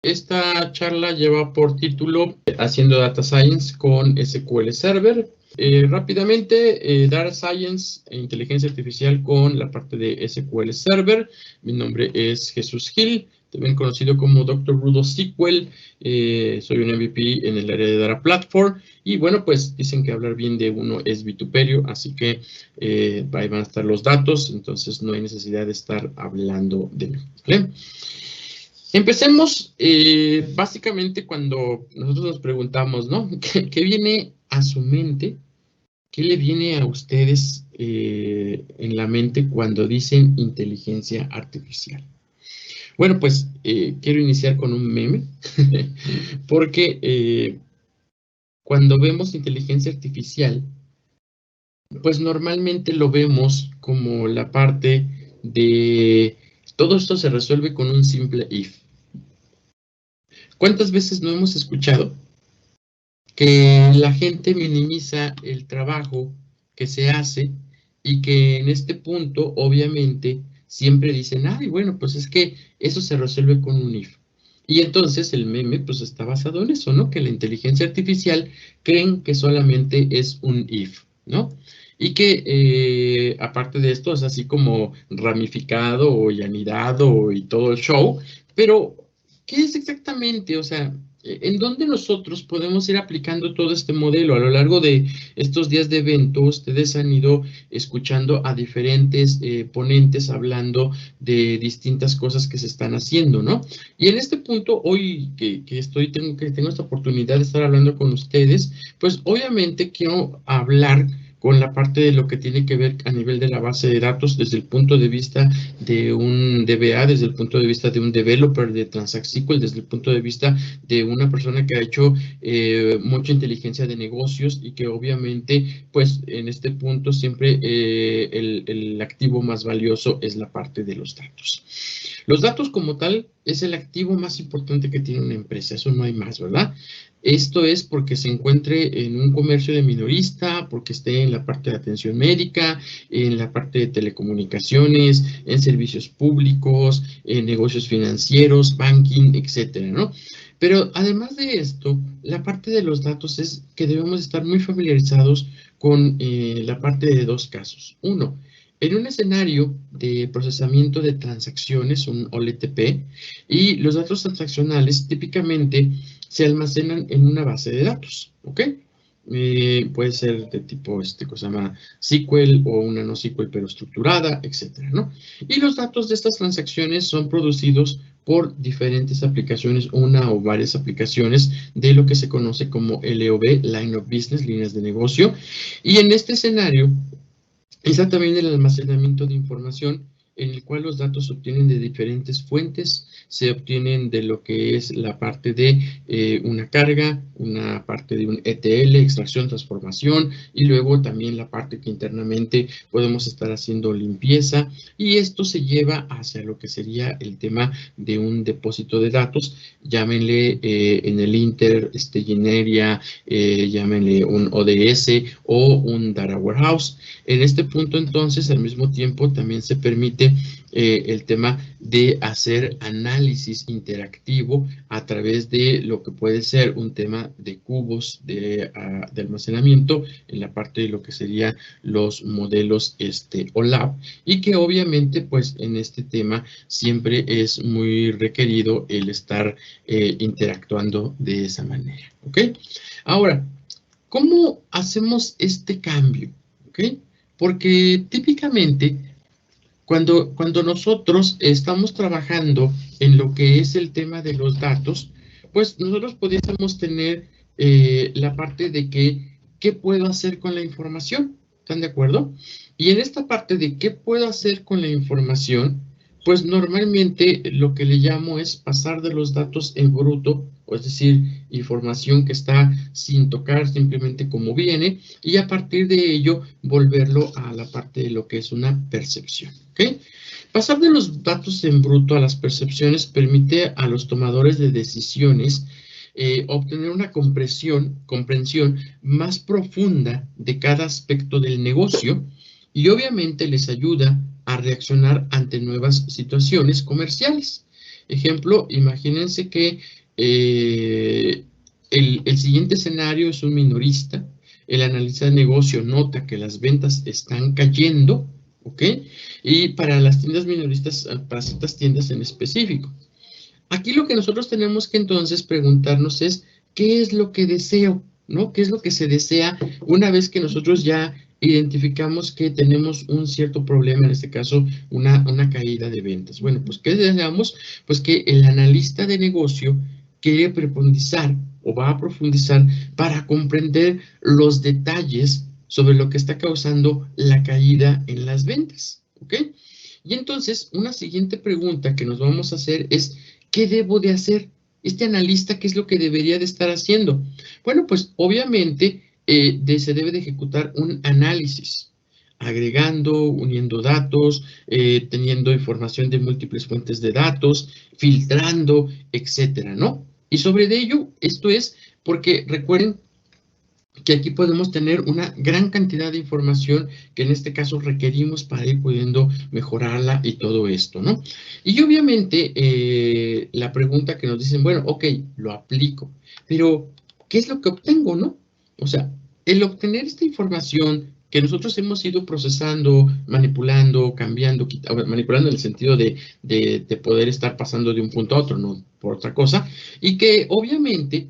Esta charla lleva por título Haciendo Data Science con SQL Server. Rápidamente, Data Science e Inteligencia Artificial con la parte de SQL Server. Mi nombre es Jesús Gil, también conocido como Dr. Rudo SQL. Soy un MVP en el área de Data Platform. Y bueno, pues dicen que hablar bien de uno es vituperio, así que ahí van a estar los datos, entonces no hay necesidad de estar hablando de mí, ¿vale? Empecemos básicamente cuando nosotros nos preguntamos, ¿no? ¿Qué viene a su mente? ¿Qué le viene a ustedes en la mente cuando dicen inteligencia artificial? Bueno, pues quiero iniciar con un meme, porque cuando vemos inteligencia artificial, pues normalmente lo vemos como la parte de todo esto se resuelve con un simple if. ¿Cuántas veces no hemos escuchado que la gente minimiza el trabajo que se hace y que en este punto, obviamente, siempre dicen, ay, bueno, pues es que eso se resuelve con un if? Y entonces el meme, pues está basado en eso, ¿no? Que la inteligencia artificial creen que solamente es un if, ¿no? Y que aparte de esto es así como ramificado y anidado y todo el show, pero ¿qué es exactamente? O sea, ¿en dónde nosotros podemos ir aplicando todo este modelo? A lo largo de estos días de evento, ustedes han ido escuchando a diferentes ponentes hablando de distintas cosas que se están haciendo, ¿no? Y en este punto, hoy tengo esta oportunidad de estar hablando con ustedes, pues obviamente quiero hablar con la parte de lo que tiene que ver a nivel de la base de datos desde el punto de vista de un DBA, desde el punto de vista de un developer de Transact SQL, desde el punto de vista de una persona que ha hecho mucha inteligencia de negocios y que obviamente, pues en este punto siempre el activo más valioso es la parte de los datos. Los datos como tal es el activo más importante que tiene una empresa, eso no hay más, ¿verdad? Esto es porque se encuentre en un comercio de minorista, porque esté en la parte de atención médica, en la parte de telecomunicaciones, en servicios públicos, en negocios financieros, banking, etcétera, ¿no? Pero además de esto, la parte de los datos es que debemos estar muy familiarizados con la parte de dos casos. Uno, en un escenario de procesamiento de transacciones, un OLTP, y los datos transaccionales típicamente se almacenan en una base de datos, ¿ok? Puede ser de tipo, cosa llama SQL o una no SQL pero estructurada, etcétera, ¿no? Y los datos de estas transacciones son producidos por diferentes aplicaciones, una o varias aplicaciones de lo que se conoce como LOB, Line of Business, líneas de negocio. Y en este escenario está también el almacenamiento de información en el cual los datos se obtienen de diferentes fuentes, se obtienen de lo que es la parte de una carga, una parte de un ETL, extracción, transformación, y luego también la parte que internamente podemos estar haciendo limpieza, y esto se lleva hacia lo que sería el tema de un depósito de datos, llámenle en el Inter, Gineria, llámenle un ODS o un Data Warehouse. En este punto, entonces, al mismo tiempo, también se permite el tema de hacer análisis interactivo a través de lo que puede ser un tema de cubos de almacenamiento en la parte de lo que serían los modelos OLAP, y que obviamente, pues, en este tema siempre es muy requerido el estar interactuando de esa manera, ¿ok? Ahora, ¿cómo hacemos este cambio? ¿Ok? Porque típicamente cuando nosotros estamos trabajando en lo que es el tema de los datos, pues nosotros pudiésemos tener la parte de qué puedo hacer con la información. ¿Están de acuerdo? Y en esta parte de qué puedo hacer con la información, pues normalmente lo que le llamo es pasar de los datos en bruto, es decir, información que está sin tocar, simplemente como viene, y a partir de ello volverlo a la parte de lo que es una percepción, ¿ok? Pasar de los datos en bruto a las percepciones permite a los tomadores de decisiones obtener una comprensión más profunda de cada aspecto del negocio, y obviamente les ayuda a reaccionar ante nuevas situaciones comerciales. Ejemplo, imagínense que el siguiente escenario es un minorista. El analista de negocio nota que las ventas están cayendo, ¿ok? Y para las tiendas minoristas, para ciertas tiendas en específico. Aquí lo que nosotros tenemos que entonces preguntarnos es, ¿qué es lo que deseo? ¿No? ¿Qué es lo que se desea una vez que nosotros ya identificamos que tenemos un cierto problema, en este caso una caída de ventas? Bueno, pues ¿qué deseamos? Pues que el analista de negocio quiere profundizar o va a profundizar para comprender los detalles sobre lo que está causando la caída en las ventas, ¿ok? Y entonces, una siguiente pregunta que nos vamos a hacer es, ¿qué debo de hacer? Este analista, ¿qué es lo que debería de estar haciendo? Bueno, pues obviamente se debe de ejecutar un análisis, agregando, uniendo datos, teniendo información de múltiples fuentes de datos, filtrando, etcétera, ¿no? Y sobre ello, esto es porque recuerden que aquí podemos tener una gran cantidad de información que en este caso requerimos para ir pudiendo mejorarla y todo esto, ¿no? Y obviamente la pregunta que nos dicen, bueno, ok, lo aplico, pero ¿qué es lo que obtengo, no? O sea, el obtener esta información que nosotros hemos ido procesando, manipulando, cambiando, manipulando en el sentido de poder estar pasando de un punto a otro, no por otra cosa, y que obviamente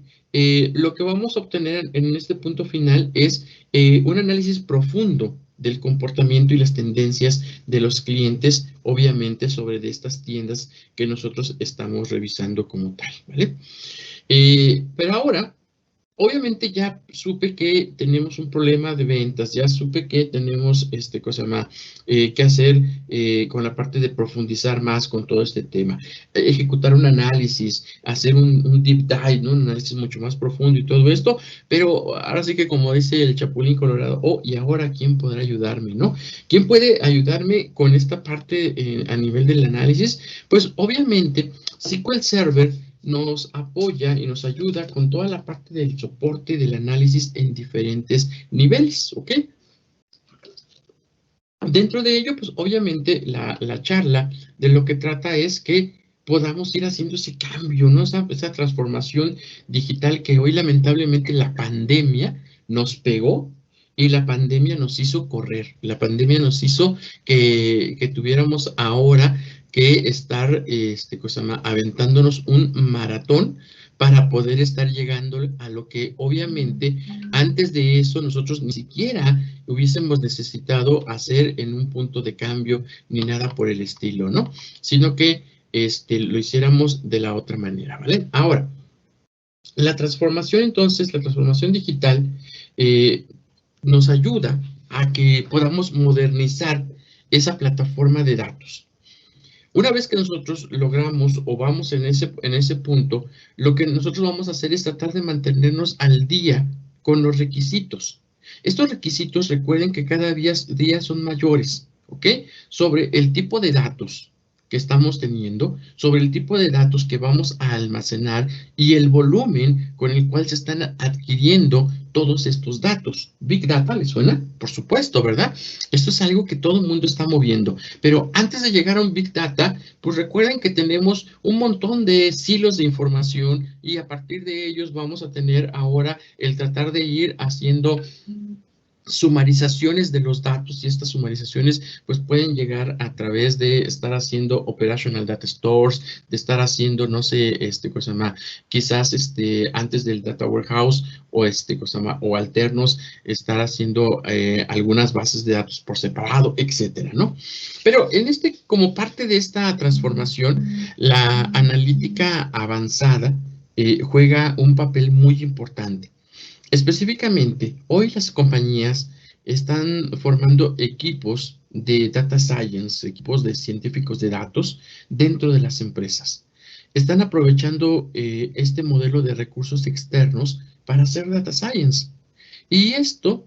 lo que vamos a obtener en este punto final es un análisis profundo del comportamiento y las tendencias de los clientes, obviamente sobre de estas tiendas que nosotros estamos revisando como tal, ¿vale? Pero ahora, obviamente ya supe que tenemos un problema de ventas, ya supe que tenemos cosa más que hacer con la parte de profundizar más con todo este tema, ejecutar un análisis, hacer un deep dive, ¿no? Un análisis mucho más profundo y todo esto, pero ahora sí que como dice el Chapulín Colorado, oh, y ahora ¿quién podrá ayudarme, no? ¿Quién puede ayudarme con esta parte a nivel del análisis? Pues obviamente SQL Server nos apoya y nos ayuda con toda la parte del soporte del análisis en diferentes niveles, ¿ok? Dentro de ello, pues obviamente la charla de lo que trata es que podamos ir haciendo ese cambio, ¿no? Esa transformación digital que hoy lamentablemente la pandemia nos pegó y la pandemia nos hizo correr, la pandemia nos hizo que tuviéramos ahora que estar aventándonos un maratón para poder estar llegando a lo que obviamente antes de eso nosotros ni siquiera hubiésemos necesitado hacer en un punto de cambio ni nada por el estilo, ¿no? Sino que lo hiciéramos de la otra manera, ¿vale? Ahora, la transformación entonces, la transformación digital nos ayuda a que podamos modernizar esa plataforma de datos. Una vez que nosotros logramos o vamos en ese punto, lo que nosotros vamos a hacer es tratar de mantenernos al día con los requisitos. Estos requisitos, recuerden que cada día son mayores, ¿ok? Sobre el tipo de datos que estamos teniendo, sobre el tipo de datos que vamos a almacenar y el volumen con el cual se están adquiriendo todos estos datos. Big Data, ¿les suena? Por supuesto, ¿verdad? Esto es algo que todo el mundo está moviendo. Pero antes de llegar a un Big Data, pues recuerden que tenemos un montón de silos de información y a partir de ellos vamos a tener ahora el tratar de ir haciendo sumarizaciones de los datos y estas sumarizaciones pues pueden llegar a través de estar haciendo operational data stores, de estar haciendo, no sé, cosa más, quizás antes del data warehouse o o alternos, estar haciendo algunas bases de datos por separado, etcétera, ¿no? Pero como parte de esta transformación, la analítica avanzada juega un papel muy importante. Específicamente, hoy las compañías están formando equipos de data science, equipos de científicos de datos dentro de las empresas. Están aprovechando este modelo de recursos externos para hacer data science. Y esto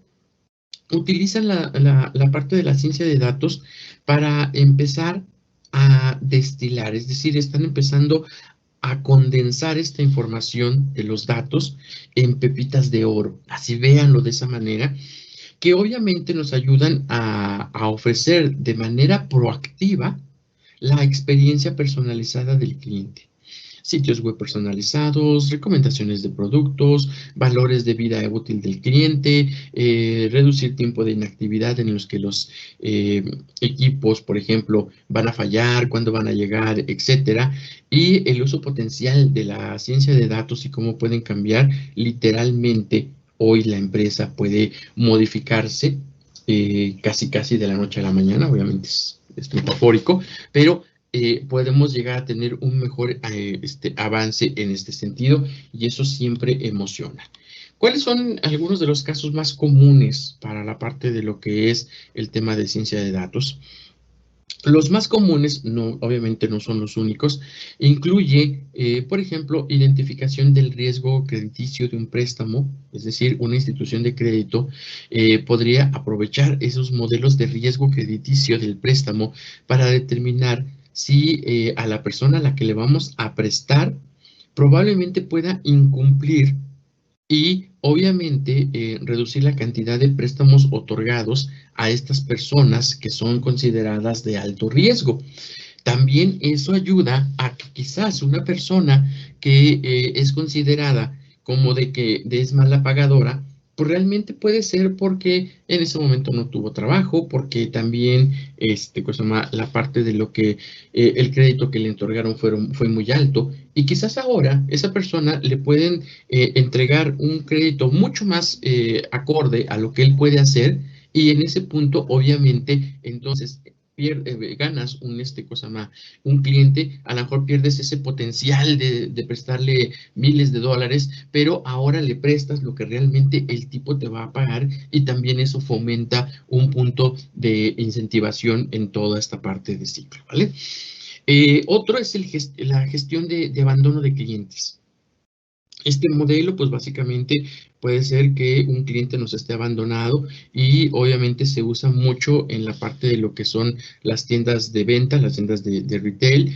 utilizan la parte de la ciencia de datos para empezar a destilar, es decir, están empezando a condensar esta información de los datos en pepitas de oro. Así véanlo de esa manera, que obviamente nos ayudan a ofrecer de manera proactiva la experiencia personalizada del cliente. Sitios web personalizados, recomendaciones de productos, valores de vida útil del cliente, reducir tiempo de inactividad en los que los equipos, por ejemplo, van a fallar, cuándo van a llegar, etcétera, y el uso potencial de la ciencia de datos y cómo pueden cambiar literalmente. Hoy la empresa puede modificarse casi de la noche a la mañana, obviamente es metafórico, pero podemos llegar a tener un mejor avance en este sentido y eso siempre emociona. ¿Cuáles son algunos de los casos más comunes para la parte de lo que es el tema de ciencia de datos? Los más comunes, obviamente no son los únicos, incluye, por ejemplo, identificación del riesgo crediticio de un préstamo, es decir, una institución de crédito podría aprovechar esos modelos de riesgo crediticio del préstamo para determinar si a la persona a la que le vamos a prestar probablemente pueda incumplir y obviamente reducir la cantidad de préstamos otorgados a estas personas que son consideradas de alto riesgo. También eso ayuda a que quizás una persona que es considerada como de que es mala pagadora, pues realmente puede ser porque en ese momento no tuvo trabajo, porque también la parte de lo que el crédito que le otorgaron fue muy alto y quizás ahora esa persona le pueden entregar un crédito mucho más acorde a lo que él puede hacer y en ese punto obviamente entonces ganas un cliente, a lo mejor pierdes ese potencial de prestarle miles de dólares, pero ahora le prestas lo que realmente el tipo te va a pagar y también eso fomenta un punto de incentivación en toda esta parte de ciclo, ¿vale? Otro es la gestión de abandono de clientes. Este modelo, pues básicamente puede ser que un cliente nos esté abandonado y obviamente se usa mucho en la parte de lo que son las tiendas de venta, las tiendas de retail,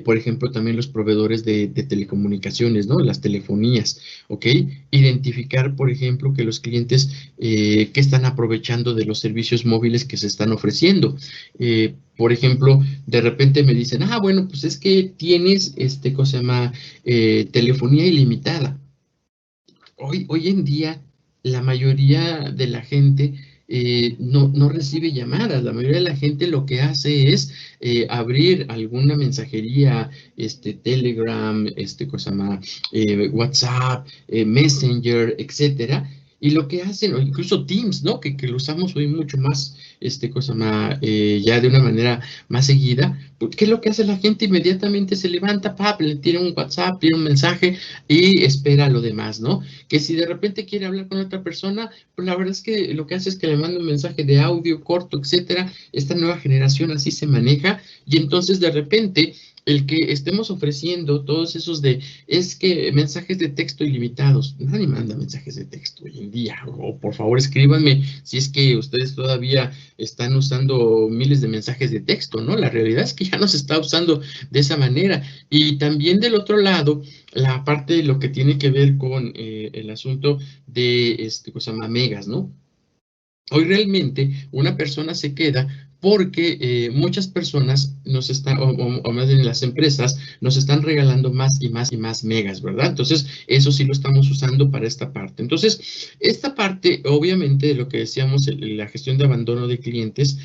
por ejemplo, también los proveedores de telecomunicaciones, ¿no? Las telefonías, ¿ok? Identificar, por ejemplo, que los clientes que están aprovechando de los servicios móviles que se están ofreciendo. Por ejemplo, de repente me dicen, bueno, pues es que tienes, telefonía ilimitada. Hoy en día, la mayoría de la gente no recibe llamadas. La mayoría de la gente lo que hace es abrir alguna mensajería, Telegram, WhatsApp, Messenger, etcétera. Y lo que hacen, o incluso Teams, ¿no? Que lo usamos hoy mucho más, ya de una manera más seguida. ¿Qué es lo que hace la gente? Inmediatamente se levanta, le tiene un WhatsApp, tiene un mensaje y espera lo demás, ¿no? Que si de repente quiere hablar con otra persona, pues la verdad es que lo que hace es que le manda un mensaje de audio corto, etcétera. Esta nueva generación así se maneja y entonces de repente el que estemos ofreciendo todos esos es que mensajes de texto ilimitados, nadie manda mensajes de texto hoy en día, o por favor escríbanme si es que ustedes todavía están usando miles de mensajes de texto, ¿no? La realidad es que ya no se está usando de esa manera. Y también del otro lado, la parte de lo que tiene que ver con el asunto de, megas, ¿no? Hoy realmente una persona se queda porque muchas personas o más bien las empresas, nos están regalando más y más y más megas, ¿verdad? Entonces, eso sí lo estamos usando para esta parte. Entonces, esta parte, obviamente, de lo que decíamos, la gestión de abandono de clientes,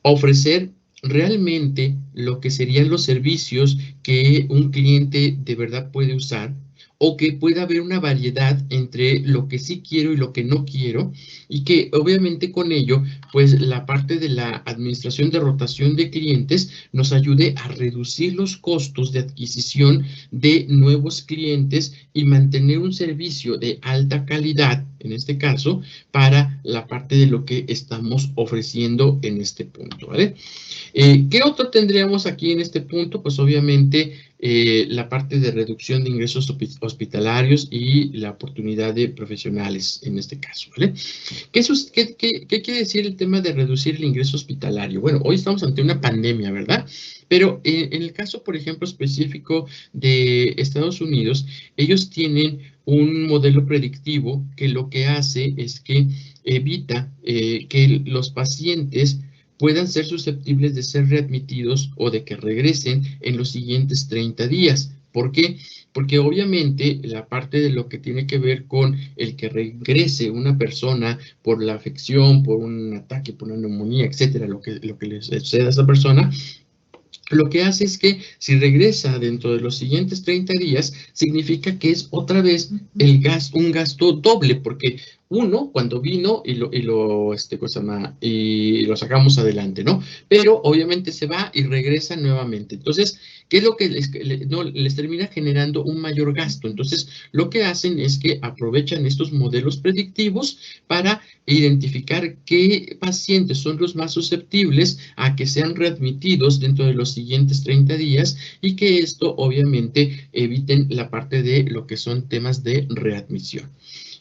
ofrecer realmente lo que serían los servicios que un cliente de verdad puede usar o que pueda haber una variedad entre lo que sí quiero y lo que no quiero, y que obviamente con ello, pues la parte de la administración de rotación de clientes nos ayude a reducir los costos de adquisición de nuevos clientes y mantener un servicio de alta calidad, en este caso, para la parte de lo que estamos ofreciendo en este punto, ¿vale? ¿Qué otro tendríamos aquí en este punto? Pues obviamente la parte de reducción de ingresos hospitalarios y la oportunidad de profesionales en este caso, ¿vale? ¿Qué quiere decir el tema de reducir el ingreso hospitalario? Bueno, hoy estamos ante una pandemia, ¿verdad? Pero en el caso, por ejemplo, específico de Estados Unidos, ellos tienen un modelo predictivo que lo que hace es que evita que los pacientes puedan ser susceptibles de ser readmitidos o de que regresen en los siguientes 30 días. ¿Por qué? Porque obviamente la parte de lo que tiene que ver con el que regrese una persona por la afección, por un ataque, por una neumonía, etcétera, lo que le suceda a esa persona, lo que hace es que si regresa dentro de los siguientes 30 días, significa que es otra vez un gasto doble, porque uno, cuando vino y lo sacamos adelante, ¿no? Pero obviamente se va y regresa nuevamente. Entonces, ¿qué es lo que les termina generando un mayor gasto? Entonces, lo que hacen es que aprovechan estos modelos predictivos para identificar qué pacientes son los más susceptibles a que sean readmitidos dentro de los siguientes 30 días y que esto obviamente eviten la parte de lo que son temas de readmisión.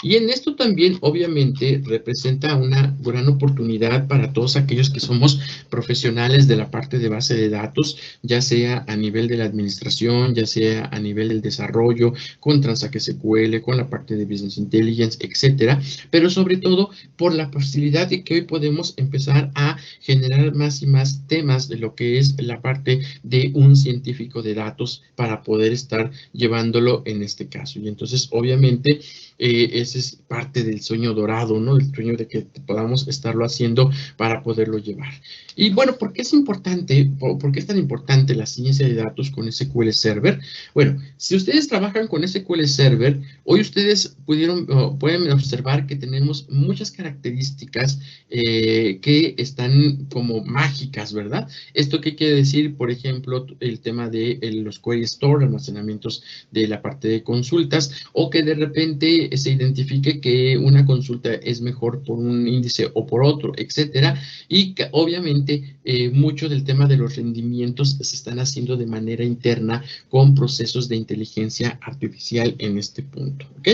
Y en esto también, obviamente, representa una gran oportunidad para todos aquellos que somos profesionales de la parte de base de datos, ya sea a nivel de la administración, ya sea a nivel del desarrollo, con Transact SQL, con la parte de Business Intelligence, etcétera, pero sobre todo por la facilidad de que hoy podemos empezar a generar más y más temas de lo que es la parte de un científico de datos para poder estar llevándolo en este caso. Y entonces, obviamente, ese es parte del sueño dorado, ¿no? El sueño de que podamos estarlo haciendo para poderlo llevar. Y bueno, ¿por qué es importante? ¿Por qué es tan importante la ciencia de datos con SQL Server? Bueno, si ustedes trabajan con SQL Server, hoy ustedes pueden observar que tenemos muchas características que están como mágicas, ¿verdad? ¿Esto qué quiere decir? Por ejemplo, el tema de los query store, almacenamientos de la parte de consultas, o que de repente se identifique que una consulta es mejor por un índice o por otro, etcétera, y que obviamente mucho del tema de los rendimientos se están haciendo de manera interna con procesos de inteligencia artificial en este punto, ¿ok?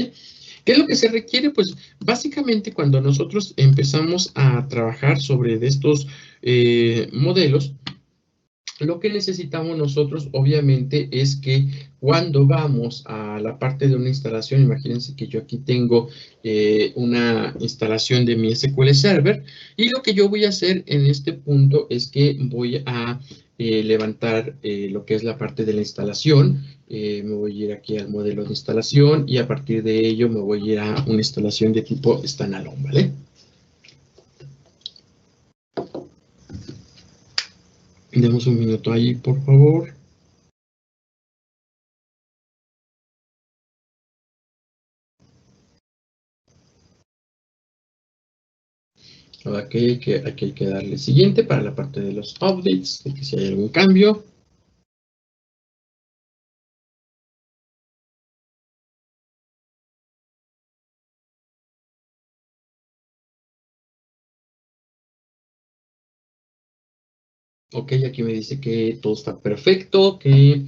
¿Qué es lo que se requiere? Pues básicamente cuando nosotros empezamos a trabajar sobre estos modelos, lo que necesitamos nosotros, obviamente, es que cuando vamos a la parte de una instalación, imagínense que yo aquí tengo una instalación de mi SQL Server, y lo que yo voy a hacer en este punto es que voy a levantar lo que es la parte de la instalación. Me voy a ir aquí al modelo de instalación y a partir de ello me voy a ir a una instalación de tipo standalone, ¿vale? Demos un minuto ahí, por favor. Aquí hay que darle siguiente para la parte de los updates, de que si hay algún cambio. Ok, aquí me dice que todo está perfecto, que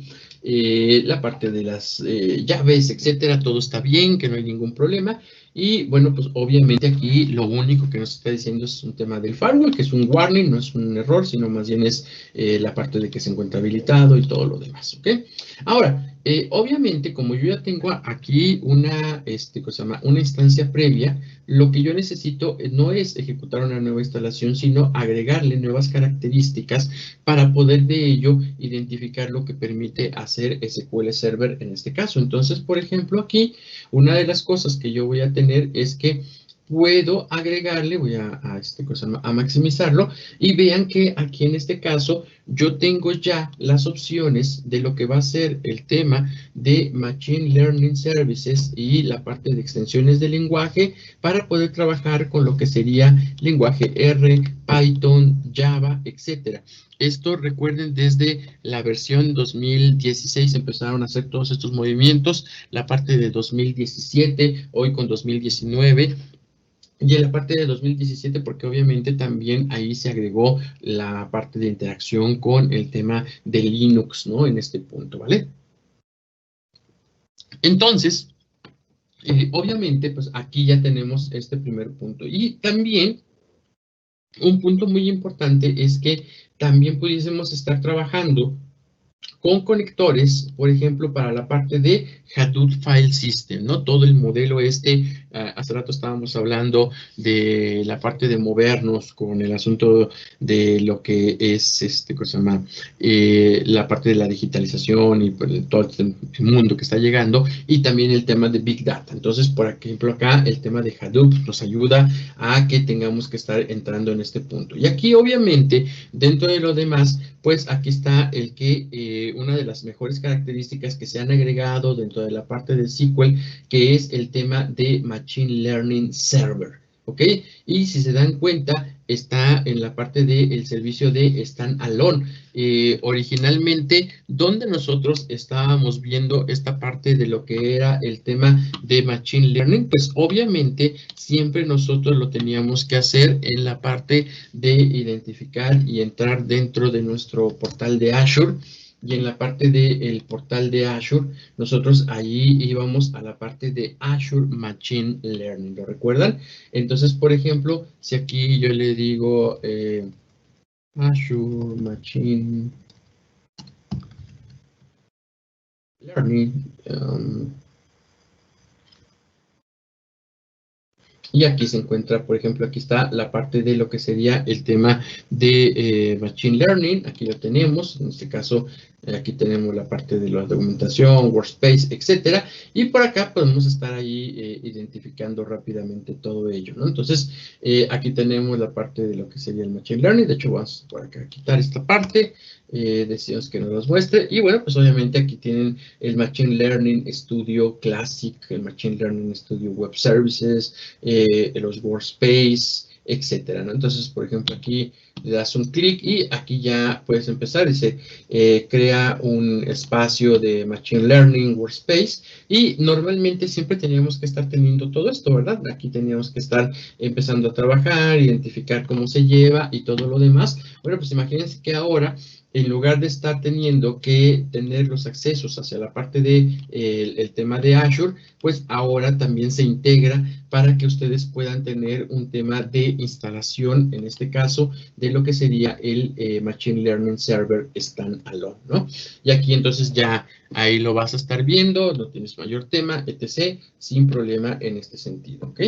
la parte de las llaves, etcétera, todo está bien, que no hay ningún problema. Y bueno, pues obviamente aquí lo único que nos está diciendo es un tema del firewall, que es un warning, no es un error, sino más bien es la parte de que se encuentra habilitado y todo lo demás, ¿ok? Ahora, obviamente, como yo ya tengo aquí una instancia previa, lo que yo necesito no es ejecutar una nueva instalación, sino agregarle nuevas características para poder de ello identificar lo que permite hacer SQL Server en este caso. Entonces, por ejemplo, aquí una de las cosas que yo voy a tener es que puedo agregarle, voy a maximizarlo, y vean que aquí en este caso yo tengo ya las opciones de lo que va a ser el tema de Machine Learning Services y la parte de extensiones de lenguaje para poder trabajar con lo que sería lenguaje R, Python, Java, etcétera. Esto, recuerden, desde la versión 2016 empezaron a hacer todos estos movimientos, la parte de 2017, hoy con 2019, y en la parte de 2017, porque obviamente también ahí se agregó la parte de interacción con el tema de Linux, ¿no? En este punto, ¿vale? Entonces, obviamente, pues aquí ya tenemos este primer punto. Y también un punto muy importante es que también pudiésemos estar trabajando con conectores, por ejemplo, para la parte de Hadoop File System, ¿no? Todo el modelo hace rato estábamos hablando de la parte de movernos con el asunto de lo que es, cosa se llama? La parte de la digitalización y pues, todo el mundo que está llegando, y también el tema de Big Data. Entonces, por ejemplo, acá el tema de Hadoop nos ayuda a que tengamos que estar entrando en este punto. Y aquí, obviamente, dentro de lo demás, pues aquí está el que una de las mejores características que se han agregado dentro de la parte de SQL, que es el tema de Machine Learning Server, ¿ok? Y si se dan cuenta, está en la parte del servicio de Standalone. Originalmente, donde nosotros estábamos viendo esta parte de lo que era el tema de Machine Learning, pues obviamente siempre nosotros lo teníamos que hacer en la parte de identificar y entrar dentro de nuestro portal de Azure. Y en la parte del portal de Azure, nosotros allí íbamos a la parte de Azure Machine Learning, ¿lo recuerdan? Entonces, por ejemplo, si aquí yo le digo Azure Machine Learning, y aquí se encuentra, por ejemplo, aquí está la parte de lo que sería el tema de Machine Learning. Aquí lo tenemos, en este caso, aquí tenemos la parte de la documentación, Workspace, etcétera. Y por acá podemos estar ahí identificando rápidamente todo ello, ¿no? Entonces, aquí tenemos la parte de lo que sería el Machine Learning. De hecho, vamos por acá a quitar esta parte. Decimos que nos los muestre. Y bueno, pues obviamente aquí tienen el Machine Learning Studio Classic, el Machine Learning Studio Web Services, los Workspace, etcétera, ¿no? Entonces, por ejemplo, aquí le das un clic y aquí ya puedes empezar. Dice, crea un espacio de Machine Learning Workspace, y normalmente siempre teníamos que estar teniendo todo esto, ¿verdad? Aquí teníamos que estar empezando a trabajar, identificar cómo se lleva y todo lo demás. Bueno, pues imagínense que ahora, en lugar de estar teniendo que tener los accesos hacia la parte de el tema de Azure, pues ahora también se integra para que ustedes puedan tener un tema de instalación, en este caso, de lo que sería el Machine Learning Server Standalone, ¿no? Y aquí entonces ya ahí lo vas a estar viendo, no tienes mayor tema, etc., sin problema en este sentido, ¿ok?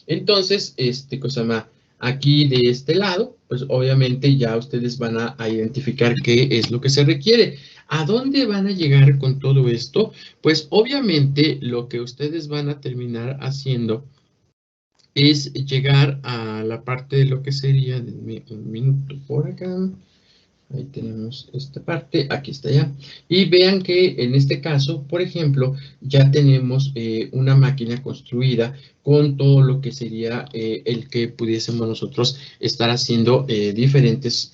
Entonces, cosa más. Aquí de este lado, pues obviamente ya ustedes van a identificar qué es lo que se requiere. ¿A dónde van a llegar con todo esto? Pues obviamente lo que ustedes van a terminar haciendo es llegar a la parte de lo que sería, denme un minuto por acá. Ahí tenemos esta parte, aquí está ya. Y vean que en este caso, por ejemplo, ya tenemos una máquina construida con todo lo que sería el que pudiésemos nosotros estar haciendo diferentes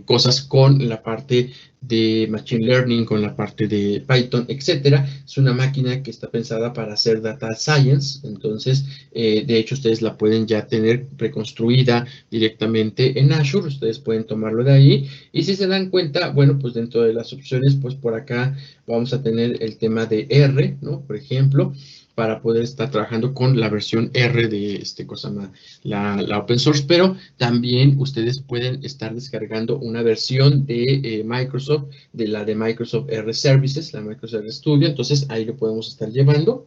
cosas con la parte de Machine Learning, con la parte de Python, etcétera. Es una máquina que está pensada para hacer Data Science. Entonces, de hecho, ustedes la pueden ya tener reconstruida directamente en Azure. Ustedes pueden tomarlo de ahí. Y si se dan cuenta, bueno, pues dentro de las opciones, pues por acá vamos a tener el tema de R, ¿no? Por ejemplo, para poder estar trabajando con la versión R de cosa más, la open source, pero también ustedes pueden estar descargando una versión de Microsoft, de la de Microsoft R Services, la Microsoft R Studio. Entonces ahí lo podemos estar llevando.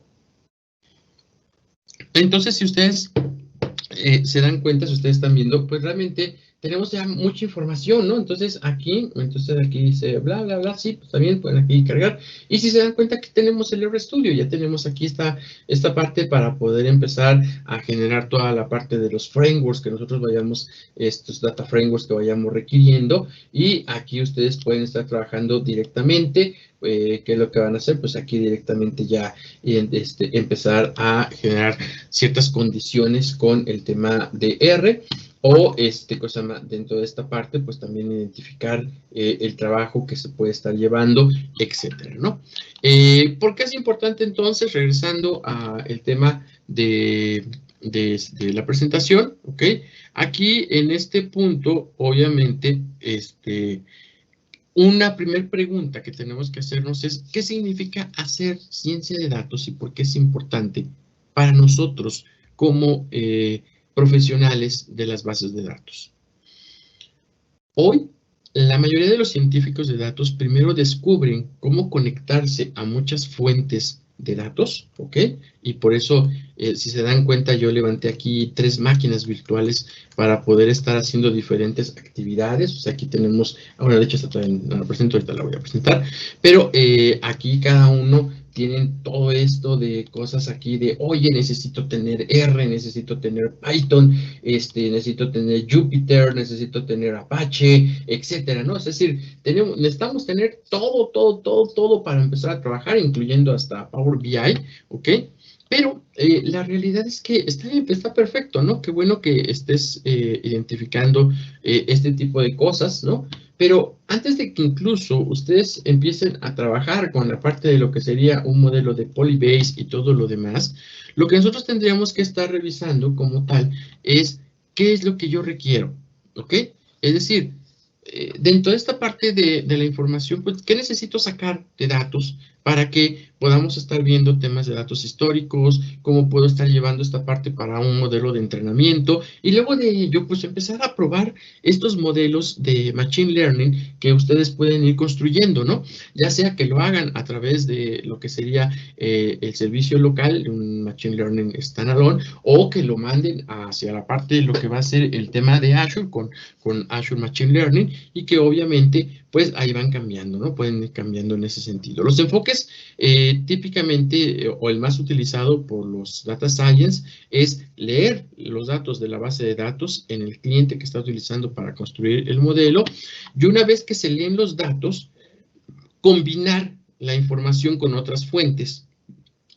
Entonces, si ustedes se dan cuenta, si ustedes están viendo, pues realmente tenemos ya mucha información, ¿no? Entonces aquí dice bla, bla, bla, sí, pues también pueden aquí cargar. Y si se dan cuenta, que tenemos el RStudio, ya tenemos aquí esta parte para poder empezar a generar toda la parte de los frameworks que nosotros vayamos, estos data frameworks que vayamos requiriendo. Y aquí ustedes pueden estar trabajando directamente. ¿Qué es lo que van a hacer? Pues aquí directamente ya empezar a generar ciertas condiciones con el tema de R, o cosa más, dentro de esta parte, pues también identificar el trabajo que se puede estar llevando, etcétera, ¿no? ¿Por qué es importante entonces, regresando al tema de la presentación? ¿Ok? Aquí en este punto, obviamente, una primera pregunta que tenemos que hacernos es, ¿qué significa hacer ciencia de datos y por qué es importante para nosotros como profesionales de las bases de datos? Hoy, La mayoría de los científicos de datos primero descubren cómo conectarse a muchas fuentes de datos, ¿ok? Y por eso, si se dan cuenta, yo levanté aquí 3 máquinas virtuales para poder estar haciendo diferentes actividades. O sea, aquí tenemos, ahora de hecho esta todavía no la presento, ahorita la voy a presentar, pero aquí cada uno tienen todo esto de cosas aquí de, oye, necesito tener R, necesito tener Python, necesito tener Jupyter, necesito tener Apache, etcétera, ¿no? Es decir, necesitamos tener todo para empezar a trabajar, incluyendo hasta Power BI, ¿ok? Pero la realidad es que está perfecto, ¿no? Qué bueno que estés identificando este tipo de cosas, ¿no? Pero antes de que incluso ustedes empiecen a trabajar con la parte de lo que sería un modelo de Polybase y todo lo demás, lo que nosotros tendríamos que estar revisando como tal es qué es lo que yo requiero, ¿ok? Es decir, dentro de esta parte de la información, pues, ¿qué necesito sacar de datos para que podamos estar viendo temas de datos históricos? ¿Cómo puedo estar llevando esta parte para un modelo de entrenamiento? Y luego de ello, pues empezar a probar estos modelos de Machine Learning que ustedes pueden ir construyendo, ¿no? Ya sea que lo hagan a través de lo que sería el servicio local, un Machine Learning standalone, o que lo manden hacia la parte de lo que va a ser el tema de Azure con Azure Machine Learning, y que obviamente pues ahí van cambiando, ¿no? Pueden ir cambiando en ese sentido. Los enfoques típicamente o el más utilizado por los Data Science es leer los datos de la base de datos en el cliente que está utilizando para construir el modelo, y una vez que se leen los datos, combinar la información con otras fuentes.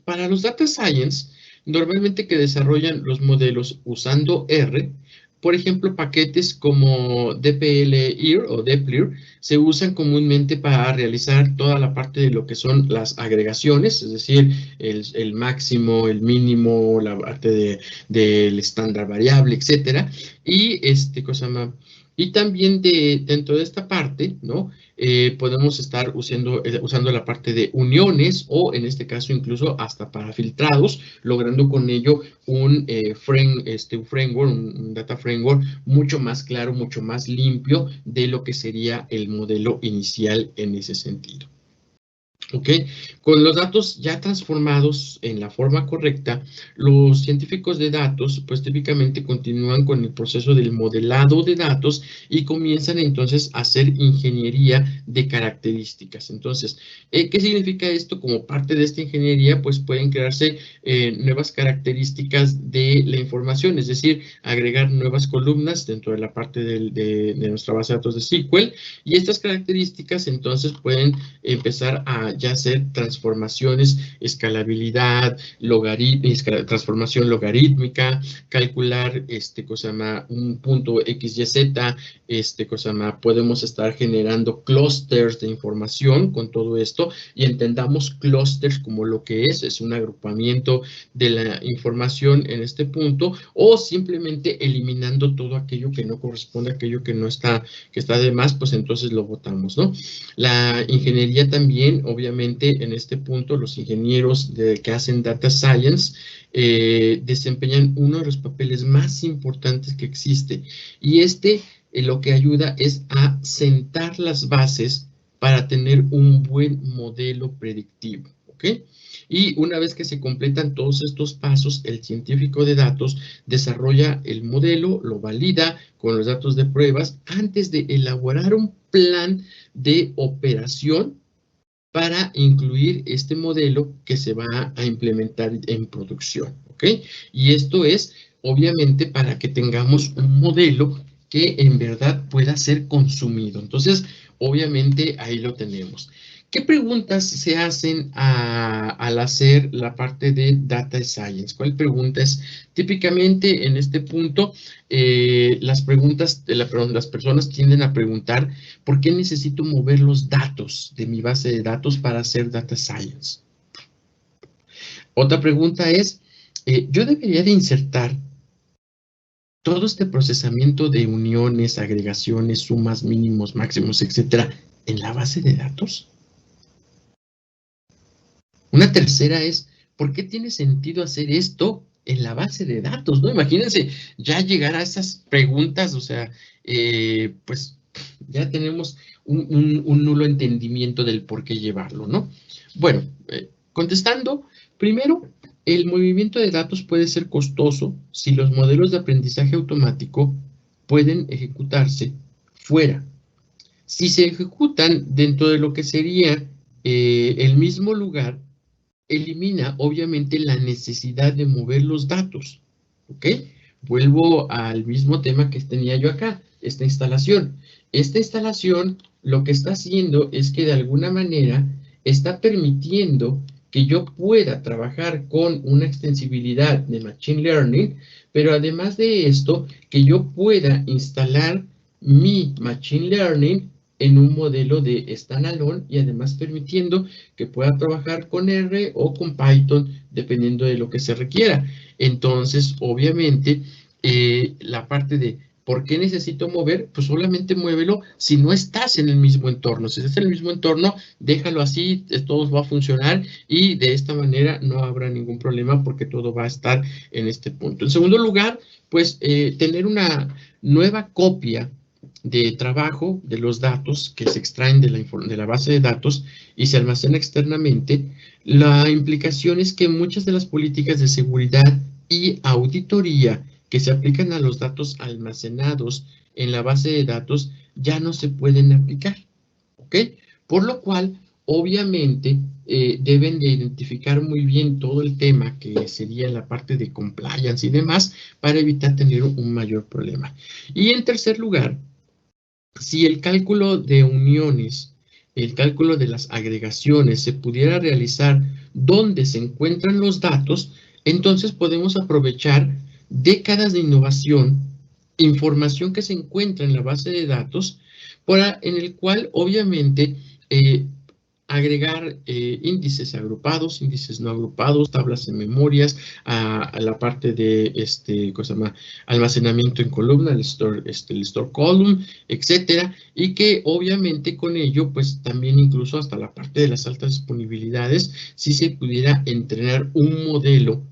Para los Data Science, normalmente que desarrollan los modelos usando R, por ejemplo, paquetes como dplyr o dplyr se usan comúnmente para realizar toda la parte de lo que son las agregaciones, es decir, el máximo, el mínimo, la parte del estándar variable, etcétera. Y y también dentro de esta parte, ¿no? Podemos estar usando la parte de uniones, o en este caso incluso hasta para filtrados, logrando con ello un framework, un data framework mucho más claro, mucho más limpio de lo que sería el modelo inicial en ese sentido. ¿Ok? Con los datos ya transformados en la forma correcta, los científicos de datos pues típicamente continúan con el proceso del modelado de datos y comienzan entonces a hacer ingeniería de características. Entonces, ¿qué significa esto? Como parte de esta ingeniería pues pueden crearse nuevas características de la información, es decir, agregar nuevas columnas dentro de la parte de nuestra base de datos de SQL, y estas características entonces pueden empezar a ya hacer transformaciones, escalabilidad, transformación logarítmica, calcular un punto XYZ, podemos estar generando clústeres de información con todo esto, y entendamos clústeres como lo que es un agrupamiento de la información en este punto, o simplemente eliminando todo aquello que no corresponde, aquello que no está, que está de más, pues entonces lo botamos, ¿no? La ingeniería también, obviamente, en este punto, los ingenieros que hacen Data Science desempeñan uno de los papeles más importantes que existe. Y lo que ayuda es a sentar las bases para tener un buen modelo predictivo, ¿ok? Y una vez que se completan todos estos pasos, el científico de datos desarrolla el modelo, lo valida con los datos de pruebas antes de elaborar un plan de operación para incluir este modelo que se va a implementar en producción, ¿ok? Y esto es, obviamente, para que tengamos un modelo que en verdad pueda ser consumido. Entonces, obviamente, ahí lo tenemos. ¿Qué preguntas se hacen al hacer la parte de Data Science? ¿Cuál pregunta es? Típicamente, en este punto, las personas tienden a preguntar: ¿por qué necesito mover los datos de mi base de datos para hacer Data Science? Otra pregunta es, ¿yo debería de insertar todo este procesamiento de uniones, agregaciones, sumas, mínimos, máximos, etcétera, en la base de datos? Una tercera es, ¿por qué tiene sentido hacer esto en la base de datos? ¿No? Imagínense ya llegar a esas preguntas, o sea, pues ya tenemos un nulo entendimiento del por qué llevarlo, ¿no? Bueno, contestando, primero, el movimiento de datos puede ser costoso si los modelos de aprendizaje automático pueden ejecutarse fuera. Si se ejecutan dentro de lo que sería el mismo lugar, elimina obviamente la necesidad de mover los datos, ¿ok? Vuelvo al mismo tema que tenía yo acá, esta instalación. Esta instalación lo que está haciendo es que de alguna manera está permitiendo que yo pueda trabajar con una extensibilidad de Machine Learning, pero además de esto, que yo pueda instalar mi Machine Learning en un modelo de standalone y además permitiendo que pueda trabajar con R o con Python, dependiendo de lo que se requiera. Entonces, obviamente, la parte de ¿por qué necesito mover? Pues solamente muévelo si no estás en el mismo entorno. Si estás en el mismo entorno, déjalo así, todo va a funcionar y de esta manera no habrá ningún problema porque todo va a estar en este punto. En segundo lugar, pues tener una nueva copia de trabajo de los datos que se extraen de la base de datos y se almacena externamente, la implicación es que muchas de las políticas de seguridad y auditoría que se aplican a los datos almacenados en la base de datos ya no se pueden aplicar, ¿ok? Por lo cual, obviamente, deben de identificar muy bien todo el tema que sería la parte de compliance y demás para evitar tener un mayor problema. Y en tercer lugar, si el cálculo de uniones, el cálculo de las agregaciones se pudiera realizar donde se encuentran los datos, entonces podemos aprovechar décadas de innovación, información que se encuentra en la base de datos, en el cual obviamente agregar índices agrupados, índices no agrupados, tablas en memorias, a la parte de almacenamiento en columna, el store column, etcétera, y que obviamente con ello, pues también incluso hasta la parte de las altas disponibilidades, si se pudiera entrenar un modelo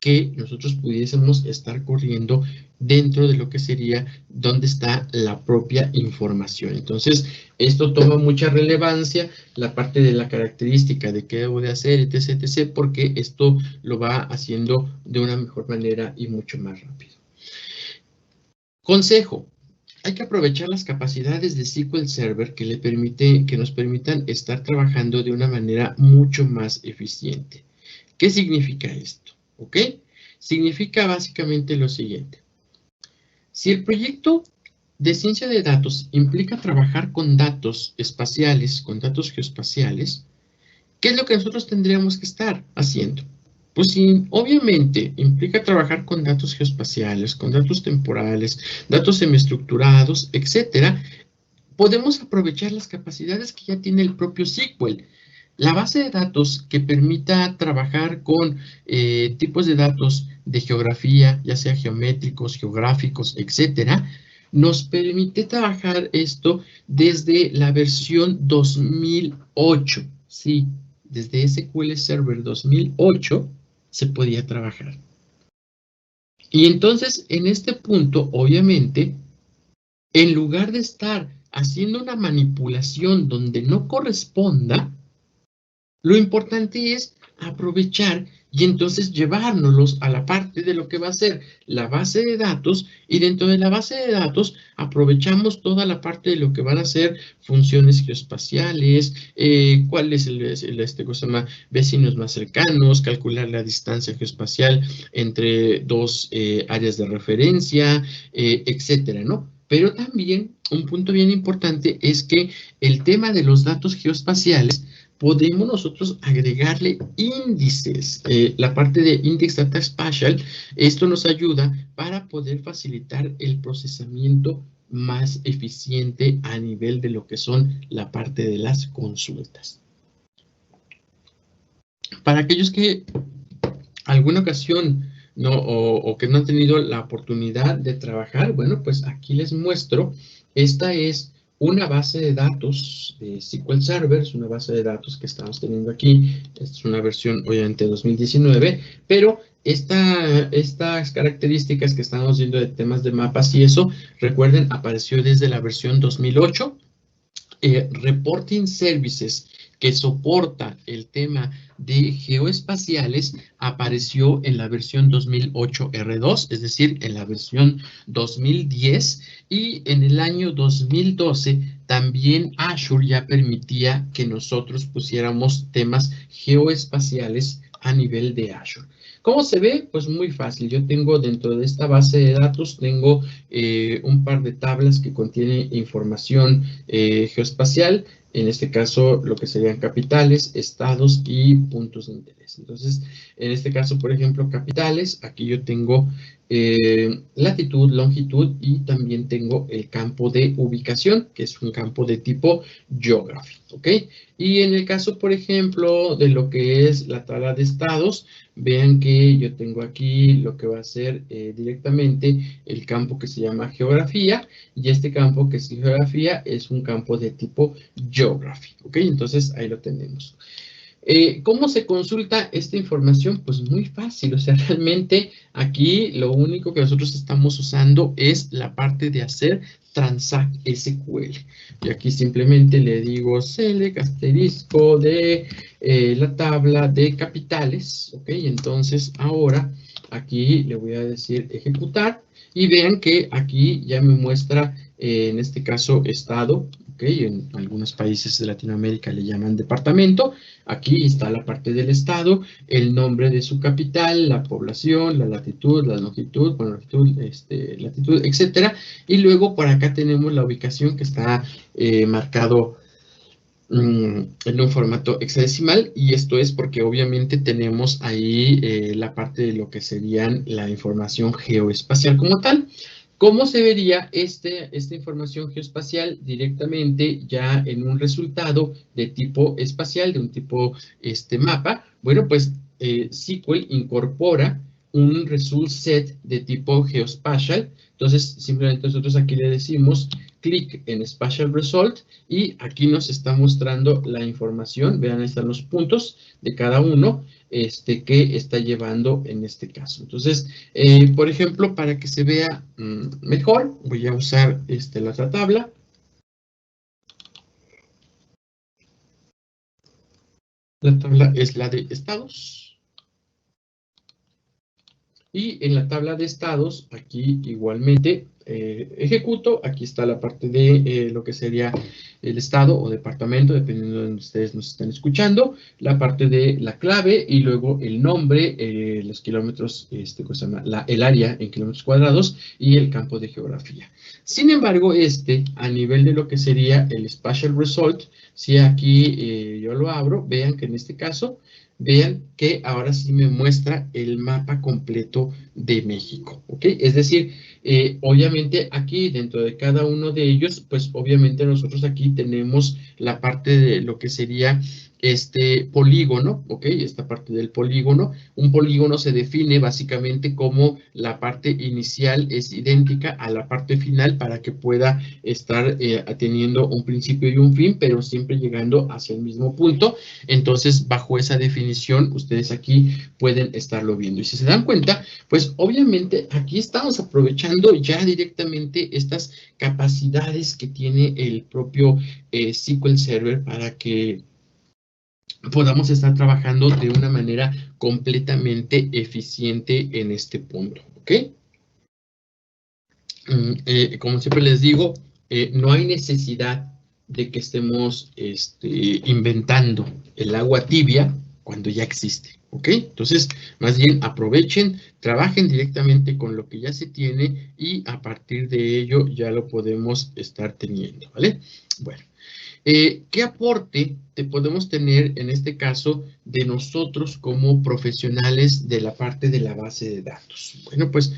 que nosotros pudiésemos estar corriendo dentro de lo que sería donde está la propia información. Entonces, esto toma mucha relevancia, la parte de la característica de qué debo de hacer, etc., etc., porque esto lo va haciendo de una mejor manera y mucho más rápido. Consejo. Hay que aprovechar las capacidades de SQL Server que nos permitan estar trabajando de una manera mucho más eficiente. ¿Qué significa esto? ¿Ok? Significa básicamente lo siguiente. Si el proyecto de ciencia de datos implica trabajar con datos espaciales, con datos geoespaciales, ¿qué es lo que nosotros tendríamos que estar haciendo? Pues si obviamente implica trabajar con datos geoespaciales, con datos temporales, datos semiestructurados, etcétera, podemos aprovechar las capacidades que ya tiene el propio SQL. La base de datos que permita trabajar con tipos de datos de geografía, ya sea geométricos, geográficos, etcétera, nos permite trabajar esto desde la versión 2008. Sí, desde SQL Server 2008 se podía trabajar. Y entonces, en este punto, obviamente, en lugar de estar haciendo una manipulación donde no corresponda, lo importante es aprovechar y entonces llevárnoslos a la parte de lo que va a ser la base de datos y dentro de la base de datos aprovechamos toda la parte de lo que van a ser funciones geoespaciales, cuál es vecinos más cercanos, calcular la distancia geoespacial entre dos áreas de referencia, etcétera, ¿no? Pero también un punto bien importante es que el tema de los datos geoespaciales podemos nosotros agregarle índices, la parte de Index Data Spatial, esto nos ayuda para poder facilitar el procesamiento más eficiente a nivel de lo que son la parte de las consultas. Para aquellos que alguna ocasión o que no han tenido la oportunidad de trabajar, bueno, pues aquí les muestro, esta es una base de datos de SQL Server, es una base de datos que estamos teniendo aquí, esta es una versión obviamente 2019, pero Estas características que estamos viendo de temas de mapas y eso, recuerden, apareció desde la versión 2008. Reporting Services, que soporta el tema de geoespaciales, apareció en la versión 2008 R2, es decir, en la versión 2010, y en el año 2012 también Azure ya permitía que nosotros pusiéramos temas geoespaciales a nivel de Azure. ¿Cómo se ve? Pues muy fácil. Yo tengo dentro de esta base de datos, tengo un par de tablas que contienen información geoespacial, en este caso lo que serían capitales, estados y puntos de interés. Entonces, en este caso, por ejemplo, capitales, aquí yo tengo latitud, longitud y también tengo el campo de ubicación, que es un campo de tipo geography, ¿ok? Y en el caso, por ejemplo, de lo que es la tabla de estados, vean que yo tengo aquí lo que va a ser directamente el campo que se llama geografía, y este campo que es geografía es un campo de tipo geography, ¿ok? Entonces ahí lo tenemos. ¿Cómo se consulta esta información? Pues muy fácil, o sea, realmente aquí lo único que nosotros estamos usando es la parte de hacer Transact SQL. Y aquí simplemente le digo select asterisco de la tabla de capitales, ¿ok? Entonces ahora aquí le voy a decir ejecutar y vean que aquí ya me muestra en este caso estado, ¿ok? En algunos países de Latinoamérica le llaman departamento. Aquí está la parte del estado, el nombre de su capital, la población, la latitud, la longitud, bueno, latitud, etcétera. Y luego por acá tenemos la ubicación que está marcado en un formato hexadecimal, y esto es porque obviamente tenemos ahí la parte de lo que serían la información geoespacial como tal. ¿Cómo se vería esta información geoespacial directamente ya en un resultado de tipo espacial, de un tipo mapa? Bueno, pues SQL incorpora un result set de tipo geospatial. Entonces, simplemente nosotros aquí le decimos clic en Spatial Result y aquí nos está mostrando la información. Vean, ahí están los puntos de cada uno que está llevando en este caso. Entonces, por ejemplo, para que se vea mejor, voy a usar la otra tabla. La tabla es la de estados. Y en la tabla de estados, aquí igualmente ejecuto. Aquí está la parte de lo que sería el estado o departamento, dependiendo de donde ustedes nos están escuchando. La parte de la clave y luego el nombre, los kilómetros, el área en kilómetros cuadrados y el campo de geografía. Sin embargo, a nivel de lo que sería el Spatial Result, si aquí yo lo abro, vean que en este caso, vean que ahora sí me muestra el mapa completo de México, ¿ok? Es decir, obviamente aquí dentro de cada uno de ellos, pues obviamente nosotros aquí tenemos la parte de lo que sería este polígono, ¿ok? Esta parte del polígono. Un polígono se define básicamente como la parte inicial es idéntica a la parte final para que pueda estar teniendo un principio y un fin, pero siempre llegando hacia el mismo punto. Entonces, bajo esa definición, ustedes aquí pueden estarlo viendo. Y si se dan cuenta, pues obviamente aquí estamos aprovechando ya directamente estas capacidades que tiene el propio SQL Server para que podamos estar trabajando de una manera completamente eficiente en este punto, ¿ok? Como siempre les digo, no hay necesidad de que estemos inventando el agua tibia cuando ya existe, ¿ok? Entonces, más bien aprovechen, trabajen directamente con lo que ya se tiene y a partir de ello ya lo podemos estar teniendo, ¿vale? Bueno. ¿Qué aporte te podemos tener en este caso de nosotros como profesionales de la parte de la base de datos? Bueno, pues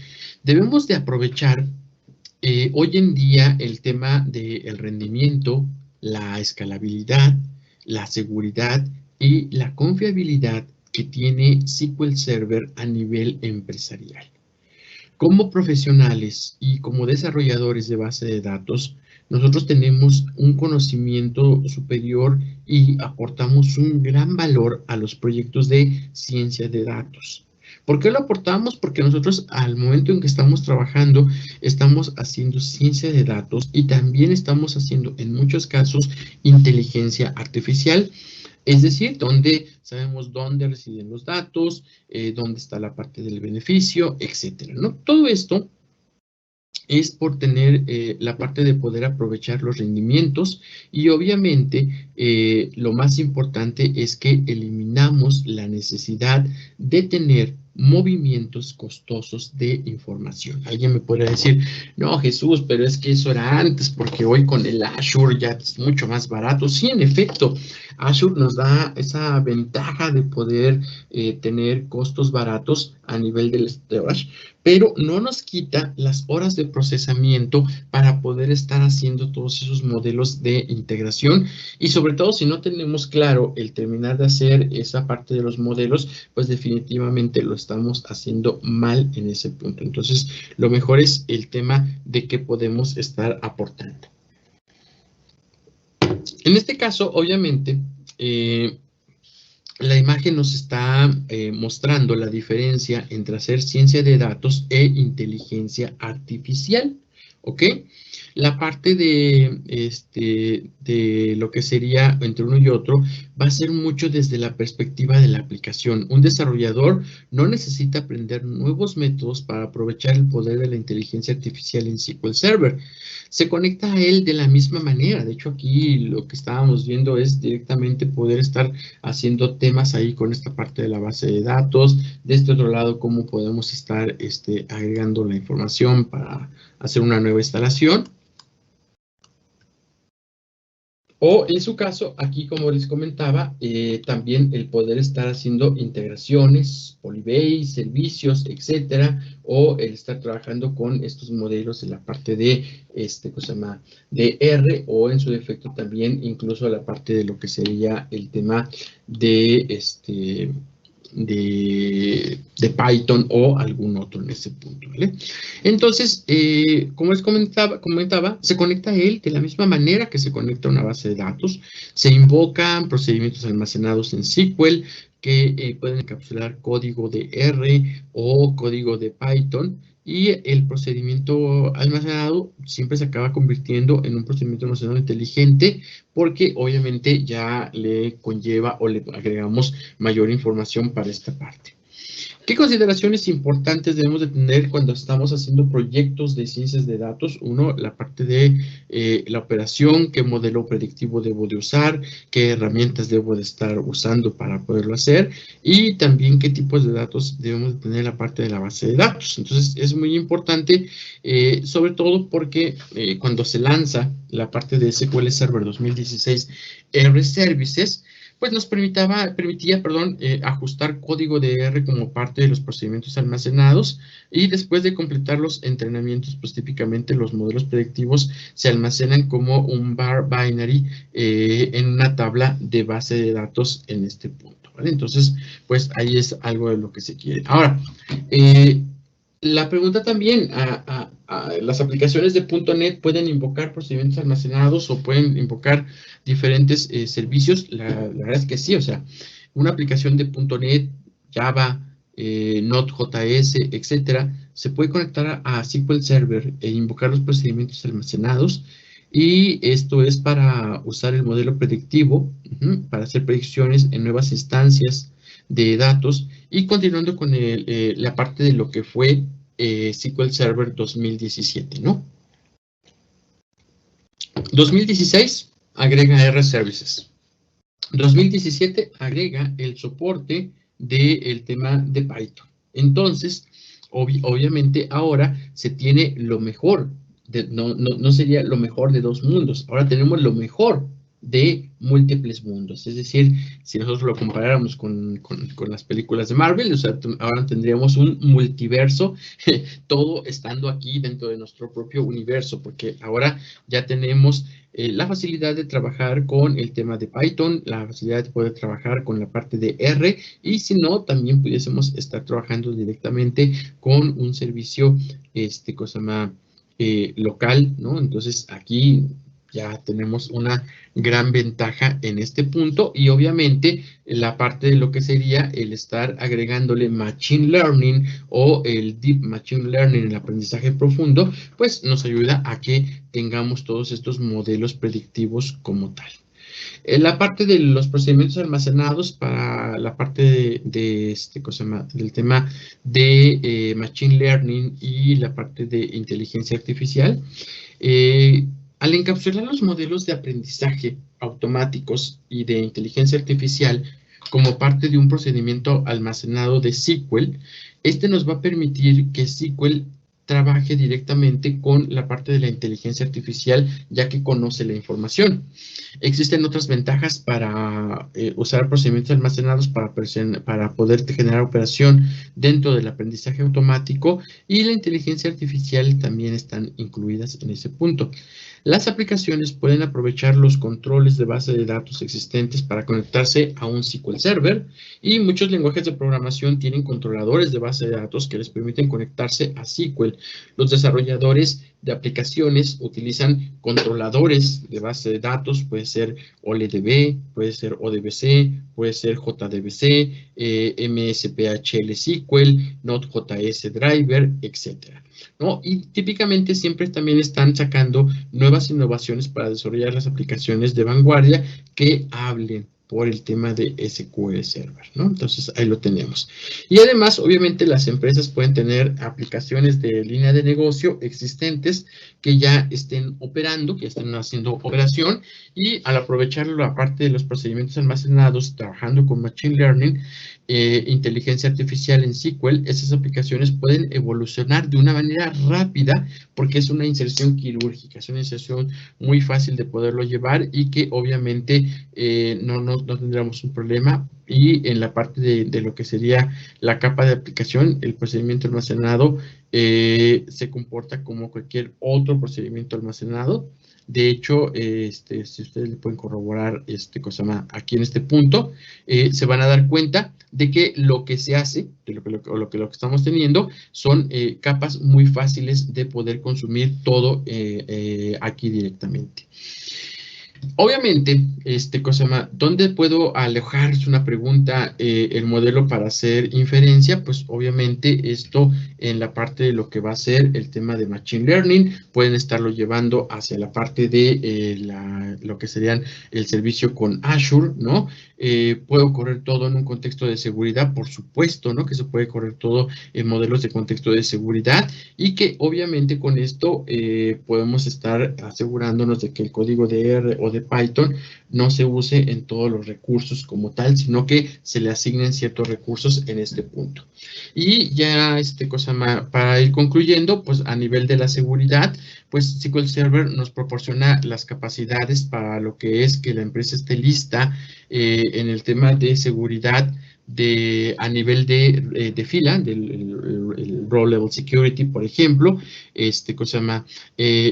debemos de aprovechar hoy en día el tema del rendimiento, la escalabilidad, la seguridad y la confiabilidad que tiene SQL Server a nivel empresarial. Como profesionales y como desarrolladores de base de datos, nosotros tenemos un conocimiento superior y aportamos un gran valor a los proyectos de ciencia de datos. ¿Por qué lo aportamos? Porque nosotros al momento en que estamos trabajando, estamos haciendo ciencia de datos y también estamos haciendo en muchos casos inteligencia artificial. Es decir, donde sabemos dónde residen los datos, dónde está la parte del beneficio, etcétera, ¿no? Todo esto es por tener la parte de poder aprovechar los rendimientos y obviamente lo más importante es que eliminamos la necesidad de tener movimientos costosos de información. Alguien me podría decir, no, Jesús, pero es que eso era antes porque hoy con el Azure ya es mucho más barato. Sí, en efecto, Azure nos da esa ventaja de poder tener costos baratos a nivel del storage, pero no nos quita las horas de procesamiento para poder estar haciendo todos esos modelos de integración y sobre todo si no tenemos claro el terminar de hacer esa parte de los modelos, pues definitivamente lo estamos haciendo mal en ese punto. Entonces, lo mejor es el tema de qué podemos estar aportando. En este caso, obviamente, la imagen nos está mostrando la diferencia entre hacer ciencia de datos e inteligencia artificial, ¿ok? La parte de lo que sería entre uno y otro va a ser mucho desde la perspectiva de la aplicación. Un desarrollador no necesita aprender nuevos métodos para aprovechar el poder de la inteligencia artificial en SQL Server. Se conecta a él de la misma manera. De hecho, aquí lo que estábamos viendo es directamente poder estar haciendo temas ahí con esta parte de la base de datos. De este otro lado, cómo podemos estar agregando la información para hacer una nueva instalación. O en su caso, aquí como les comentaba, también el poder estar haciendo integraciones, Polybase, servicios, etcétera, o el estar trabajando con estos modelos en la parte de, ¿cómo se llama? De R, o en su defecto también incluso la parte de lo que sería el tema de, de Python o algún otro en ese punto, ¿vale? Entonces, como les comentaba, se conecta a él de la misma manera que se conecta a una base de datos. Se invocan procedimientos almacenados en SQL que pueden encapsular código de R o código de Python. Y el procedimiento almacenado siempre se acaba convirtiendo en un procedimiento almacenado inteligente porque obviamente ya le conlleva o le agregamos mayor información para esta parte. ¿Qué consideraciones importantes debemos de tener cuando estamos haciendo proyectos de ciencias de datos? Uno, la parte de la operación, qué modelo predictivo debo de usar, qué herramientas debo de estar usando para poderlo hacer y también qué tipos de datos debemos de tener en la parte de la base de datos. Entonces, es muy importante, sobre todo porque cuando se lanza la parte de SQL Server 2016 R Services, pues nos permitía ajustar código de R como parte de los procedimientos almacenados y después de completar los entrenamientos, pues típicamente los modelos predictivos se almacenan como un var binary en una tabla de base de datos en este punto, ¿vale? Entonces, pues ahí es algo de lo que se quiere. Ahora, la pregunta también, ¿las aplicaciones de .NET pueden invocar procedimientos almacenados o pueden invocar diferentes servicios? La verdad es que sí, o sea, una aplicación de .NET, Java, Node.js, etcétera, se puede conectar a SQL Server e invocar los procedimientos almacenados y esto es para usar el modelo predictivo, para hacer predicciones en nuevas instancias de datos y continuando con la parte de lo que fue SQL Server 2017, ¿no? 2016 agrega R Services. 2017 agrega el soporte del tema de Python. Entonces, obviamente ahora se tiene lo mejor, no sería lo mejor de dos mundos, ahora tenemos lo mejor de múltiples mundos. Es decir, si nosotros lo comparáramos con las películas de Marvel, o sea, ahora tendríamos un multiverso, todo estando aquí dentro de nuestro propio universo, porque ahora ya tenemos la facilidad de trabajar con el tema de Python, la facilidad de poder trabajar con la parte de R, y si no, también pudiésemos estar trabajando directamente con un servicio, local, ¿no? Entonces, aquí ya tenemos una gran ventaja en este punto y obviamente la parte de lo que sería el estar agregándole Machine Learning o el Deep Machine Learning, el aprendizaje profundo, pues nos ayuda a que tengamos todos estos modelos predictivos como tal. En la parte de los procedimientos almacenados para la parte del tema de Machine Learning y la parte de inteligencia artificial, al encapsular los modelos de aprendizaje automáticos y de inteligencia artificial como parte de un procedimiento almacenado de SQL, este nos va a permitir que SQL trabaje directamente con la parte de la inteligencia artificial, ya que conoce la información. Existen otras ventajas para usar procedimientos almacenados para poder generar operación dentro del aprendizaje automático y la inteligencia artificial también están incluidas en ese punto. Las aplicaciones pueden aprovechar los controles de base de datos existentes para conectarse a un SQL Server y muchos lenguajes de programación tienen controladores de base de datos que les permiten conectarse a SQL. Los desarrolladores de aplicaciones utilizan controladores de base de datos, puede ser OLDB, puede ser ODBC, puede ser JDBC, MSPHL SQL, Node.js Driver, etcétera, ¿no? Y típicamente siempre también están sacando nuevas innovaciones para desarrollar las aplicaciones de vanguardia que hablen por el tema de SQL Server, ¿no? Entonces, ahí lo tenemos. Y además, obviamente, las empresas pueden tener aplicaciones de línea de negocio existentes que ya estén operando, que estén haciendo operación, y al aprovechar la parte de los procedimientos almacenados, trabajando con Machine Learning, inteligencia artificial en SQL, esas aplicaciones pueden evolucionar de una manera rápida porque es una inserción quirúrgica, es una inserción muy fácil de poderlo llevar y que obviamente no tendremos un problema. Y en la parte de lo que sería la capa de aplicación, el procedimiento almacenado se comporta como cualquier otro procedimiento almacenado. De hecho, si ustedes le pueden corroborar aquí en este punto, se van a dar cuenta de que lo que se hace, de lo que estamos teniendo, son capas muy fáciles de poder consumir todo aquí directamente. Obviamente, ¿dónde puedo alojar? Es una pregunta, el modelo para hacer inferencia. Pues obviamente esto en la parte de lo que va a ser el tema de Machine Learning, pueden estarlo llevando hacia la parte de lo que serían el servicio con Azure, ¿no? Puedo correr todo en un contexto de seguridad, por supuesto, ¿no? Que se puede correr todo en modelos de contexto de seguridad y que obviamente con esto podemos estar asegurándonos de que el código de R o de Python no se use en todos los recursos como tal, sino que se le asignen ciertos recursos en este punto. Y ya para ir concluyendo, pues a nivel de la seguridad, pues SQL Server nos proporciona las capacidades para lo que es que la empresa esté lista en el tema de seguridad a nivel de fila, el Row Level Security, por ejemplo,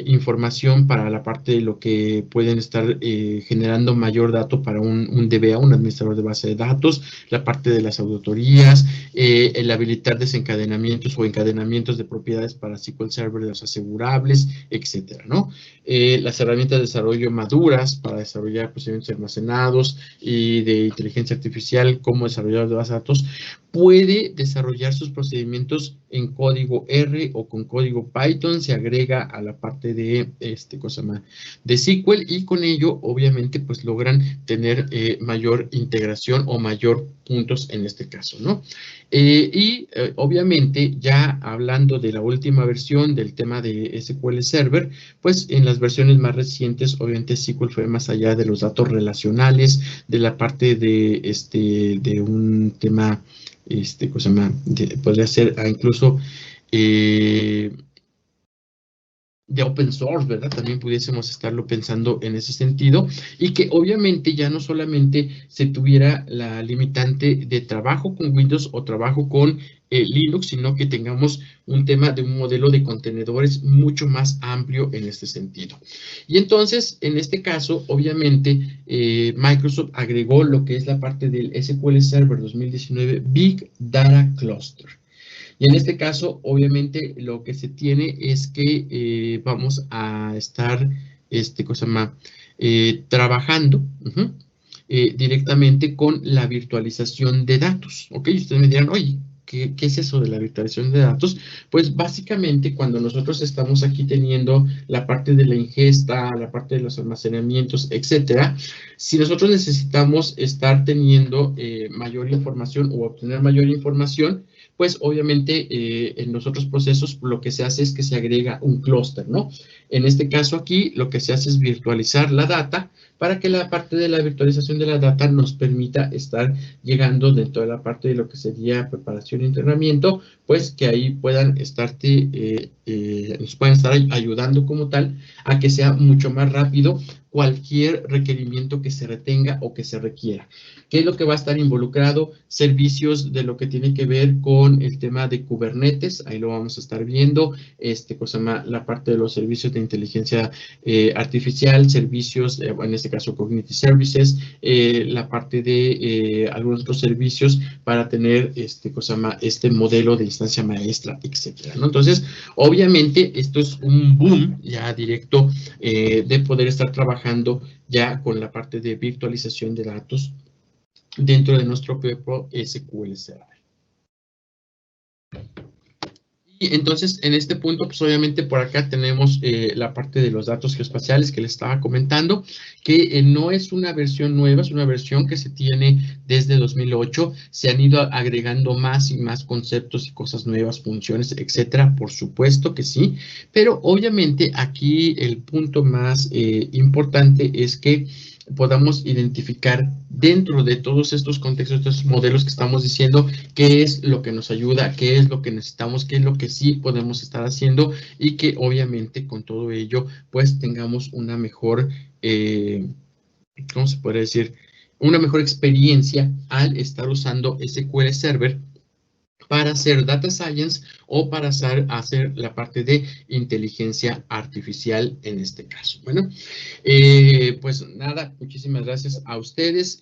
información para la parte de lo que pueden estar generando mayor dato para un DBA, un administrador de base de datos, la parte de las auditorías, el habilitar desencadenamientos o encadenamientos de propiedades para SQL Server de los asegurables, etcétera, ¿no? Las herramientas de desarrollo maduras para desarrollar procedimientos almacenados y de inteligencia artificial como desarrollador de base de datos, puede desarrollar sus procedimientos en código R o con código Python, se agrega a la parte de de SQL y con ello obviamente pues logran tener mayor integración o mayor puntos en este caso, ¿no? Obviamente ya hablando de la última versión del tema de SQL Server, pues en las versiones más recientes obviamente SQL fue más allá de los datos relacionales, de la parte de un tema podría ser incluso de open source, ¿verdad? También pudiésemos estarlo pensando en ese sentido y que obviamente ya no solamente se tuviera la limitante de trabajo con Windows o trabajo con Linux, sino que tengamos un tema de un modelo de contenedores mucho más amplio en este sentido. Y entonces, en este caso, obviamente, Microsoft agregó lo que es la parte del SQL Server 2019 Big Data Cluster. Y en este caso, obviamente, lo que se tiene es que vamos a estar trabajando directamente con la virtualización de datos. ¿Ok? Ustedes me dirán, oye, ¿qué es eso de la virtualización de datos? Pues básicamente cuando nosotros estamos aquí teniendo la parte de la ingesta, la parte de los almacenamientos, etcétera, si nosotros necesitamos estar teniendo mayor información o obtener mayor información, pues obviamente en los otros procesos lo que se hace es que se agrega un clúster, ¿no? En este caso aquí lo que se hace es virtualizar la data para que la parte de la virtualización de la data nos permita estar llegando dentro de la parte de lo que sería preparación y entrenamiento, pues que ahí puedan nos puedan estar ayudando como tal a que sea mucho más rápido cualquier requerimiento que se retenga o que se requiera. ¿Qué es lo que va a estar involucrado? Servicios de lo que tiene que ver con el tema de Kubernetes, ahí lo vamos a estar viendo, la parte de los servicios de inteligencia artificial, servicios, en este caso Cognitive Services, la parte de algunos otros servicios para tener este modelo de instancia maestra, etcétera, ¿no? Entonces, obviamente, esto es un boom ya directo de poder estar trabajando ya con la parte de virtualización de datos dentro de nuestro propio SQL Server. Y entonces, en este punto, pues obviamente por acá tenemos la parte de los datos geoespaciales que les estaba comentando, que no es una versión nueva, es una versión que se tiene desde 2008. Se han ido agregando más y más conceptos y cosas nuevas, funciones, etcétera, por supuesto que sí. Pero obviamente aquí el punto más importante es que podamos identificar dentro de todos estos contextos, estos modelos que estamos diciendo, qué es lo que nos ayuda, qué es lo que necesitamos, qué es lo que sí podemos estar haciendo y que obviamente con todo ello pues tengamos una mejor, ¿cómo se puede decir? Una mejor experiencia al estar usando SQL Server para hacer data science o para hacer la parte de inteligencia artificial en este caso. Bueno, pues nada, muchísimas gracias a ustedes.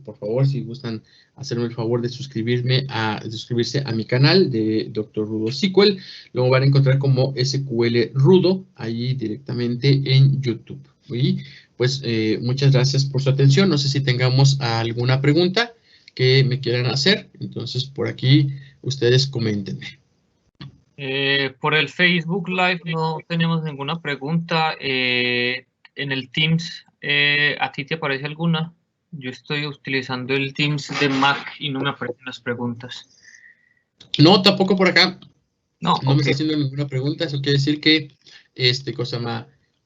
Por favor, si gustan hacerme el favor de suscribirse a mi canal de Dr. Rudo SQL, lo van a encontrar como SQL Rudo ahí directamente en YouTube. Y pues muchas gracias por su atención. No sé si tengamos alguna pregunta que me quieran hacer. Entonces, por aquí ustedes coméntenme. Por el Facebook Live no tenemos ninguna pregunta. En el Teams, ¿a ti te aparece alguna? Yo estoy utilizando el Teams de Mac y no me aparecen las preguntas. No, tampoco por acá. No, me está haciendo ninguna pregunta. Eso quiere decir que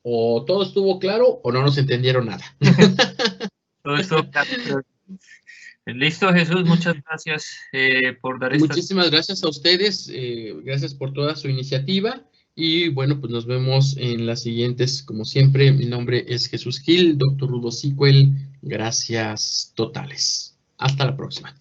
o todo estuvo claro o no nos entendieron nada. Todo esto claro. Listo, Jesús, muchas gracias por dar Muchísimas gracias a ustedes, gracias por toda su iniciativa y bueno, pues nos vemos en las siguientes, como siempre, mi nombre es Jesús Gil, Dr. Rudo SQL, gracias totales. Hasta la próxima.